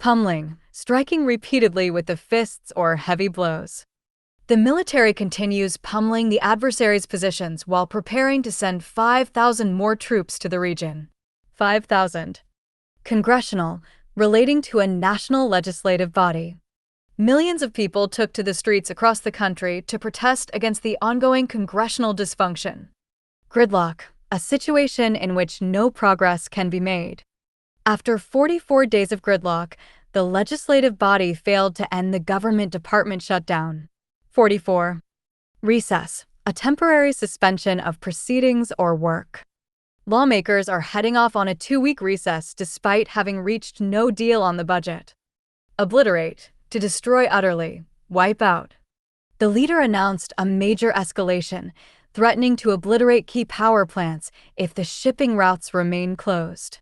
Pummeling, striking repeatedly with the fists or heavy blows. The military continues pummeling the adversary's positions while preparing to send 5,000 more troops to the region. 5,000. Congressional, relating to a national legislative body. Millions of people took to the streets across the country to protest against the ongoing congressional dysfunction. Gridlock, a situation in which no progress can be made. After 44 days of gridlock, the legislative body failed to end the government department shutdown. 44. Recess, a temporary suspension of proceedings or work. Lawmakers are heading off on a 2-week recess despite having reached no deal on the budget. Obliterate, to destroy utterly, wipe out. The leader announced a major escalation, threatening to obliterate key power plants if the shipping routes remain closed.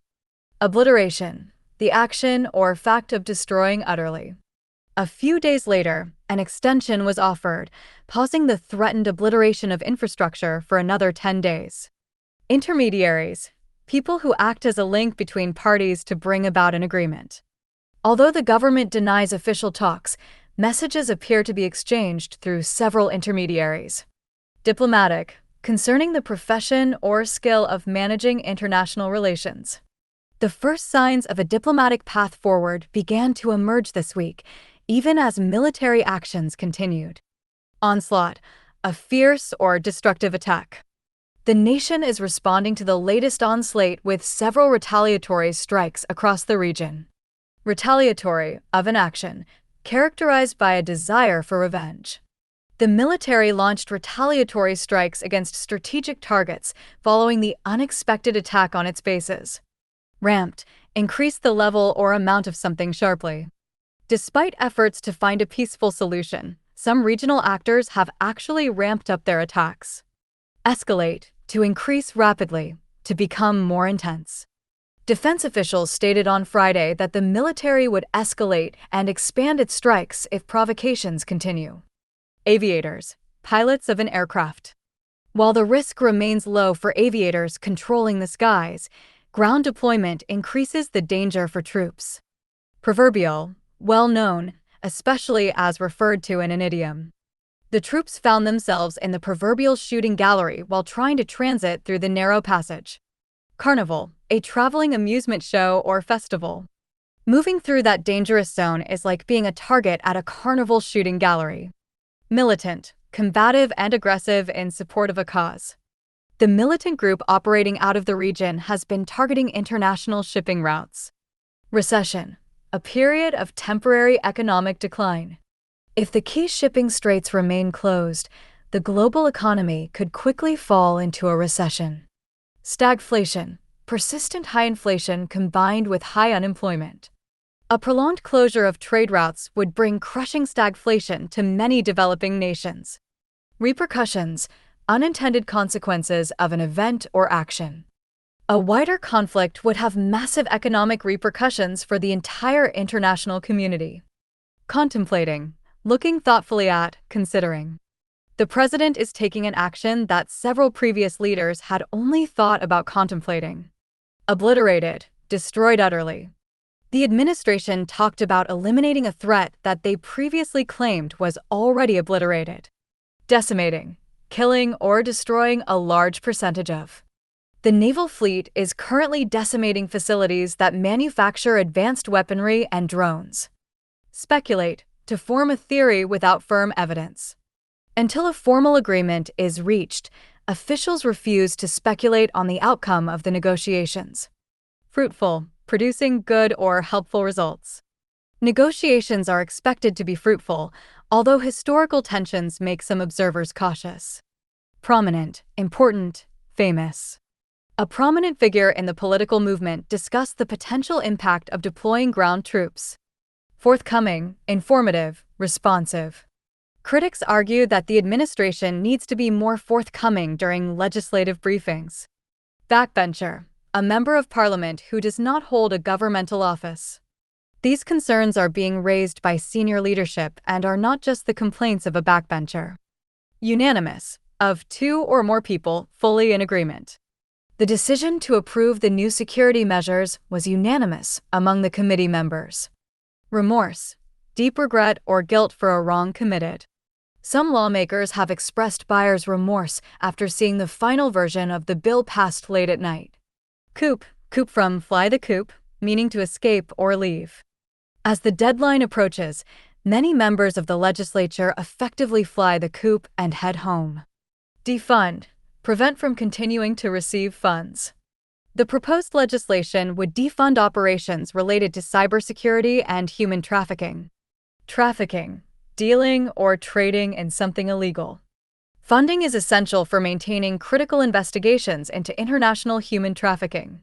Obliteration, the action or fact of destroying utterly. A few days later, an extension was offered, pausing the threatened obliteration of infrastructure for another 10 days. Intermediaries, people who act as a link between parties to bring about an agreement. Although the government denies official talks, messages appear to be exchanged through several intermediaries. Diplomatic, concerning the profession or skill of managing international relations. The first signs of a diplomatic path forward began to emerge this week, even as military actions continued. Onslaught, a fierce or destructive attack. The nation is responding to the latest onslaught with several retaliatory strikes across the region. Retaliatory, of an action, characterized by a desire for revenge. The military launched retaliatory strikes against strategic targets following the unexpected attack on its bases. Ramped, increased the level or amount of something sharply. Despite efforts to find a peaceful solution, some regional actors have actually ramped up their attacks. Escalate, to increase rapidly, to become more intense. Defense officials stated on Friday that the military would escalate and expand its strikes if provocations continue. Aviators, pilots of an aircraft. While the risk remains low for aviators controlling the skies, ground deployment increases the danger for troops. Proverbial, well known, especially as referred to in an idiom. The troops found themselves in the proverbial shooting gallery while trying to transit through the narrow passage. Carnival, a traveling amusement show or festival. Moving through that dangerous zone is like being a target at a carnival shooting gallery. Militant, combative and aggressive in support of a cause. The militant group operating out of the region has been targeting international shipping routes. Recession, a period of temporary economic decline. If the key shipping straits remain closed, the global economy could quickly fall into a recession. Stagflation, persistent high inflation combined with high unemployment. A prolonged closure of trade routes would bring crushing stagflation to many developing nations. Repercussions, unintended consequences of an event or action. A wider conflict would have massive economic repercussions for the entire international community. Contemplating, looking thoughtfully at, considering. The president is taking an action that several previous leaders had only thought about contemplating. Obliterated, destroyed utterly. The administration talked about eliminating a threat that they previously claimed was already obliterated. Decimating, killing or destroying a large percentage of. The naval fleet is currently decimating facilities that manufacture advanced weaponry and drones. Speculate, to form a theory without firm evidence. Until a formal agreement is reached, officials refuse to speculate on the outcome of the negotiations. Fruitful, producing good or helpful results. Negotiations are expected to be fruitful, although historical tensions make some observers cautious. Prominent, important, famous. A prominent figure in the political movement discussed the potential impact of deploying ground troops. Forthcoming, informative, responsive. Critics argue that the administration needs to be more forthcoming during legislative briefings. Backbencher, a member of parliament who does not hold a governmental office. These concerns are being raised by senior leadership and are not just the complaints of a backbencher. Unanimous, of 2 or more people fully in agreement. The decision to approve the new security measures was unanimous among the committee members. Remorse, deep regret or guilt for a wrong committed. Some lawmakers have expressed buyer's remorse after seeing the final version of the bill passed late at night. Coup from fly the coop, meaning to escape or leave. As the deadline approaches, many members of the legislature effectively fly the coop and head home. Defund, prevent from continuing to receive funds. The proposed legislation would defund operations related to cybersecurity and human trafficking. Trafficking, dealing or trading in something illegal. Funding is essential for maintaining critical investigations into international human trafficking.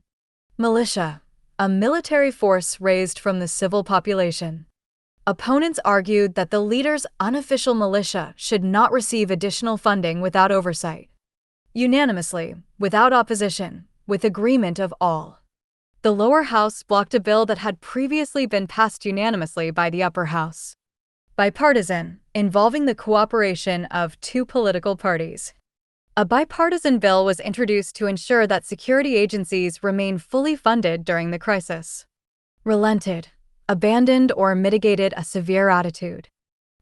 Militia, a military force raised from the civil population. Opponents argued that the leader's unofficial militia should not receive additional funding without oversight. Unanimously, without opposition, with agreement of all. The lower house blocked a bill that had previously been passed unanimously by the upper house. Bipartisan, involving the cooperation of two political parties. A bipartisan bill was introduced to ensure that security agencies remain fully funded during the crisis. Relented, abandoned or mitigated a severe attitude.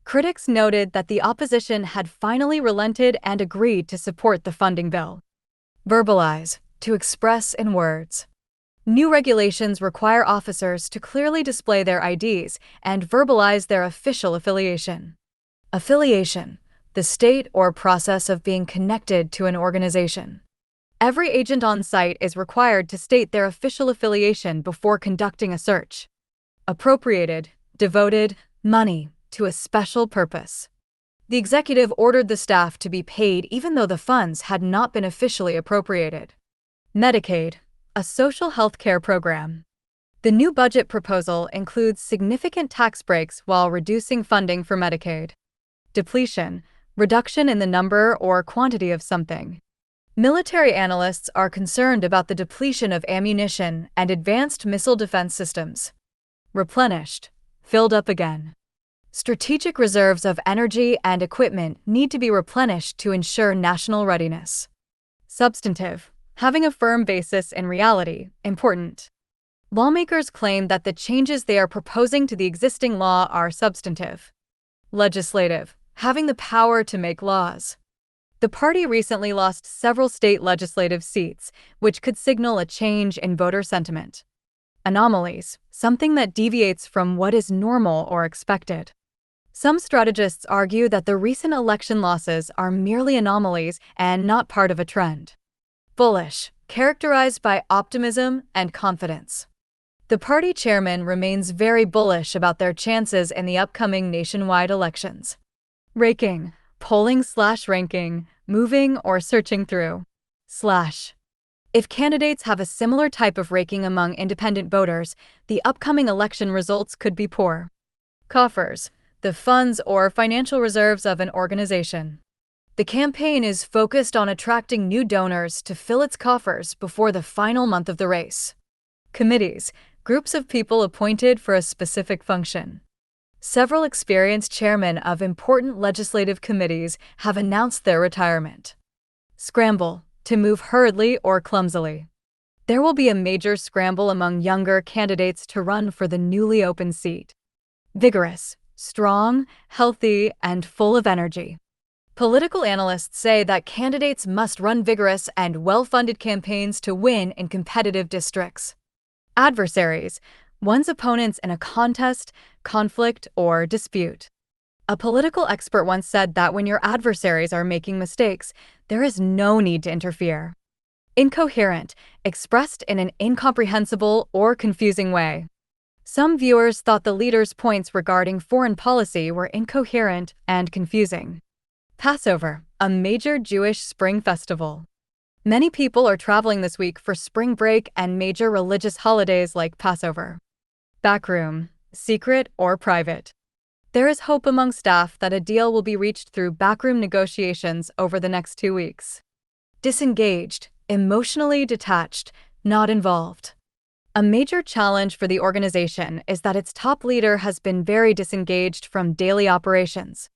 Critics noted that the opposition had finally relented and agreed to support the funding bill. Verbalize, to express in words. New regulations require officers to clearly display their IDs and verbalize their official affiliation. Affiliation, the state or process of being connected to an organization. Every agent on site is required to state their official affiliation before conducting a search. Appropriated, devoted, money, to a special purpose. The executive ordered the staff to be paid even though the funds had not been officially appropriated. Medicaid, a social health care program. The new budget proposal includes significant tax breaks while reducing funding for Medicaid. Depletion, reduction in the number or quantity of something. Military analysts are concerned about the depletion of ammunition and advanced missile defense systems. Replenished, filled up again. Strategic reserves of energy and equipment need to be replenished to ensure national readiness. Substantive, having a firm basis in reality, important. Lawmakers claim that the changes they are proposing to the existing law are substantive. Legislative, having the power to make laws. The party recently lost several state legislative seats, which could signal a change in voter sentiment. Anomalies, something that deviates from what is normal or expected. Some strategists argue that the recent election losses are merely anomalies and not part of a trend. Bullish, characterized by optimism and confidence. The party chairman remains very bullish about their chances in the upcoming nationwide elections. Raking, polling/ranking, moving or searching through. If candidates have a similar type of raking among independent voters, the upcoming election results could be poor. Coffers, the funds or financial reserves of an organization. The campaign is focused on attracting new donors to fill its coffers before the final month of the race. Committees, groups of people appointed for a specific function. Several experienced chairmen of important legislative committees have announced their retirement. Scramble, to move hurriedly or clumsily. There will be a major scramble among younger candidates to run for the newly opened seat. Vigorous, strong, healthy, and full of energy. Political analysts say that candidates must run vigorous and well-funded campaigns to win in competitive districts. Adversaries, one's opponents in a contest, conflict, or dispute. A political expert once said that when your adversaries are making mistakes, there is no need to interfere. Incoherent, expressed in an incomprehensible or confusing way. Some viewers thought the leader's points regarding foreign policy were incoherent and confusing. Passover, a major Jewish spring festival. Many people are traveling this week for spring break and major religious holidays like Passover. Backroom, secret or private. There is hope among staff that a deal will be reached through backroom negotiations over the next 2 weeks. Disengaged, emotionally detached, not involved. A major challenge for the organization is that its top leader has been very disengaged from daily operations.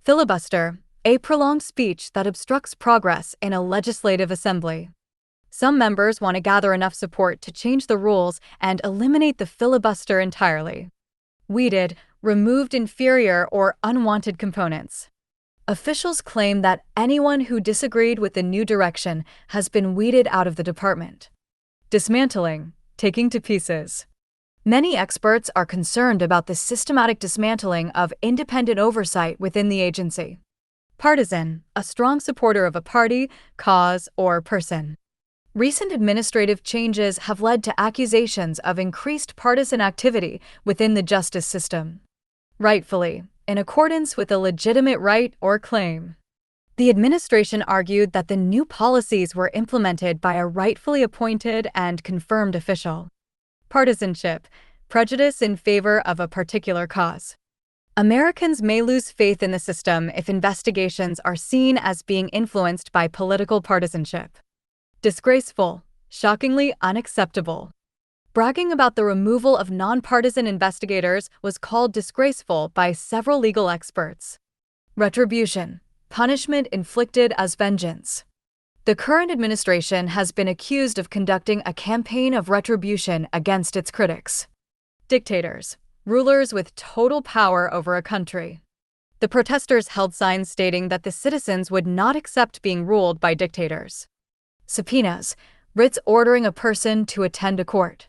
Filibuster, a prolonged speech that obstructs progress in a legislative assembly. Some members want to gather enough support to change the rules and eliminate the filibuster entirely. weeded, removed inferior or unwanted components. Officials claim that anyone who disagreed with the new direction has been weeded out of the department. Dismantling, taking to pieces. Many experts are concerned about the systematic dismantling of independent oversight within the agency. Partisan, a strong supporter of a party, cause, or person. Recent administrative changes have led to accusations of increased partisan activity within the justice system. Rightfully, in accordance with a legitimate right or claim. The administration argued that the new policies were implemented by a rightfully appointed and confirmed official. Partisanship, prejudice in favor of a particular cause. Americans may lose faith in the system if investigations are seen as being influenced by political partisanship. Disgraceful, shockingly unacceptable. Bragging about the removal of nonpartisan investigators was called disgraceful by several legal experts. Retribution, punishment inflicted as vengeance. The current administration has been accused of conducting a campaign of retribution against its critics. Dictators, rulers with total power over a country. The protesters held signs stating that the citizens would not accept being ruled by dictators. Subpoenas, writs ordering a person to attend a court.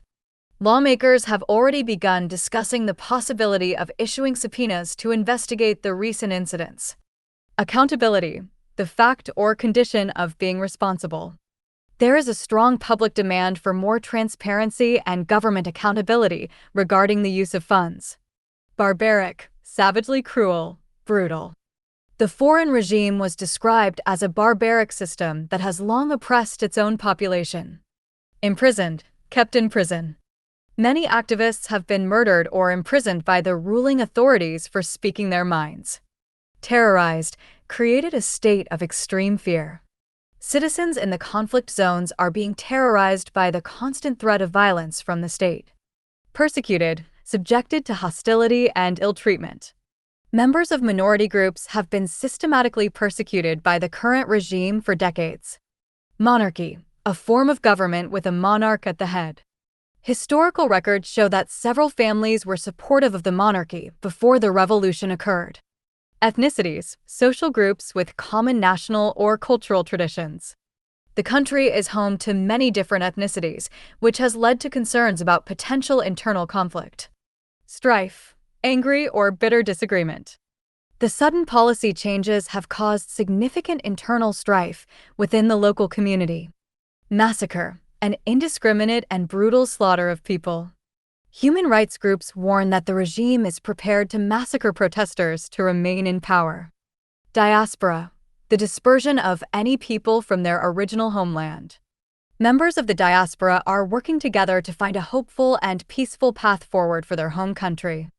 Lawmakers have already begun discussing the possibility of issuing subpoenas to investigate the recent incidents. Accountability, the fact or condition of being responsible. There is a strong public demand for more transparency and government accountability regarding the use of funds. Barbaric, savagely cruel, brutal. The foreign regime was described as a barbaric system that has long oppressed its own population. Imprisoned, kept in prison. Many activists have been murdered or imprisoned by the ruling authorities for speaking their minds. Terrorized, created a state of extreme fear. Citizens in the conflict zones are being terrorized by the constant threat of violence from the state. Persecuted, subjected to hostility and ill treatment. Members of minority groups have been systematically persecuted by the current regime for decades. Monarchy, a form of government with a monarch at the head. Historical records show that several families were supportive of the monarchy before the revolution occurred. Ethnicities, social groups with common national or cultural traditions. The country is home to many different ethnicities, which has led to concerns about potential internal conflict. Strife, angry or bitter disagreement. The sudden policy changes have caused significant internal strife within the local community. Massacre, an indiscriminate and brutal slaughter of people. Human rights groups warn that the regime is prepared to massacre protesters to remain in power. Diaspora, the dispersion of any people from their original homeland. Members of the diaspora are working together to find a hopeful and peaceful path forward for their home country.